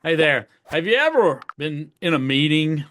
Hey there. Have you ever been in a meeting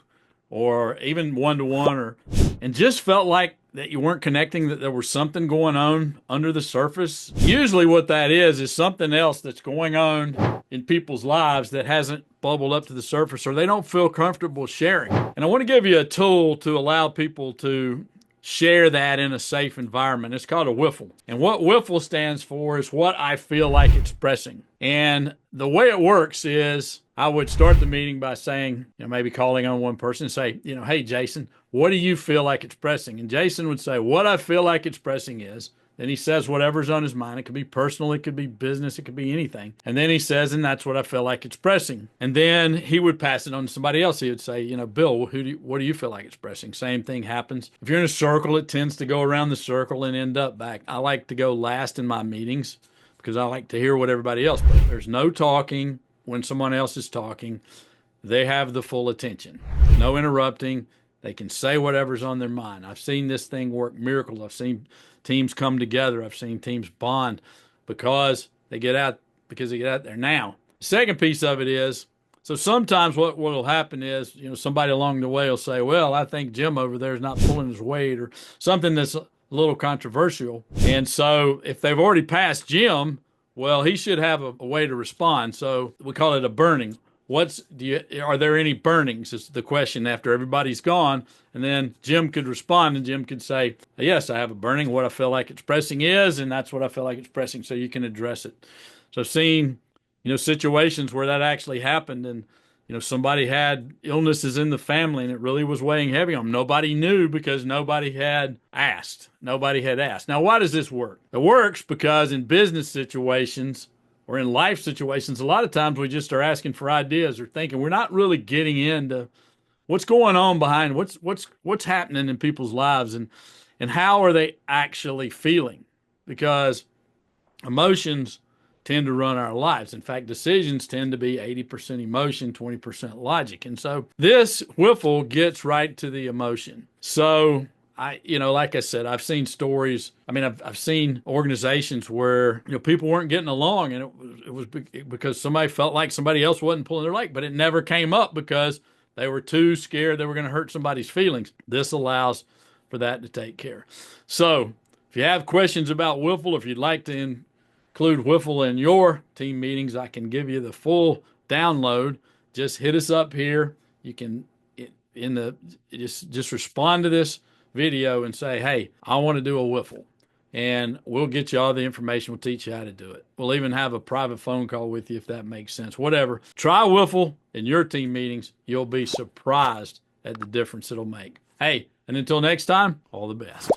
or even one-to-one and just felt like that you weren't connecting, that there was something going on under the surface? Usually what that is something else that's going on in people's lives that hasn't bubbled up to the surface, or they don't feel comfortable sharing. And I want to give you a tool to allow people to share that in a safe environment. It's called a WIFLE. And what WIFLE stands for is what I feel like expressing. And the way it works is I would start the meeting by saying, maybe calling on one person and say, hey, Jason, what do you feel like expressing? And Jason would say, what I feel like expressing is, then he says whatever's on his mind. It could be personal, it could be business, it could be anything. And then he says, and that's what I feel like expressing. And then he would pass it on to somebody else. He would say, Bill, what do you feel like expressing? Same thing happens. If you're in a circle, it tends to go around the circle and end up back. I like to go last in my meetings because I like to hear what everybody else, but there's no talking when someone else is talking. They have the full attention. No interrupting. They can say whatever's on their mind. I've seen this thing work miracles. I've seen teams come together. I've seen teams bond because they get out there. Now, the second piece of it is, so sometimes what will happen is, somebody along the way will say, well, I think Jim over there is not pulling his weight, or something that's a little controversial. And so if they've already passed Jim, well, he should have a way to respond. So we call it a burning. Are there any burnings is the question after everybody's gone. And then Jim could respond, and Jim could say, yes, I have a burning. What I feel like expressing is, and that's what I feel like expressing. So you can address it. So I've seen, situations where that actually happened, and, somebody had illnesses in the family and it really was weighing heavy on them. Nobody knew because nobody had asked. Nobody had asked. Now, why does this work? It works because in business situations, or in life situations, a lot of times we just are asking for ideas or thinking. We're not really getting into what's going on behind what's happening in people's lives, and how are they actually feeling, because emotions tend to run our lives. In fact, decisions tend to be 80% emotion, 20% logic. And so this WIFLE gets right to the emotion. So like I said, I've seen stories. I mean, I've seen organizations where, people weren't getting along, and it was because somebody felt like somebody else wasn't pulling their leg, but it never came up because they were too scared they were going to hurt somebody's feelings. This allows for that to take care. So if you have questions about WIFLE, if you'd like to include WIFLE in your team meetings, I can give you the full download. Just hit us up here. You can just respond to this video and say, hey, I want to do a WIFLE, and we'll get you all the information. We'll teach you how to do it. We'll even have a private phone call with you if that makes sense. Whatever. Try WIFLE in your team meetings. You'll be surprised at the difference it'll make. Hey, and until next time, all the best.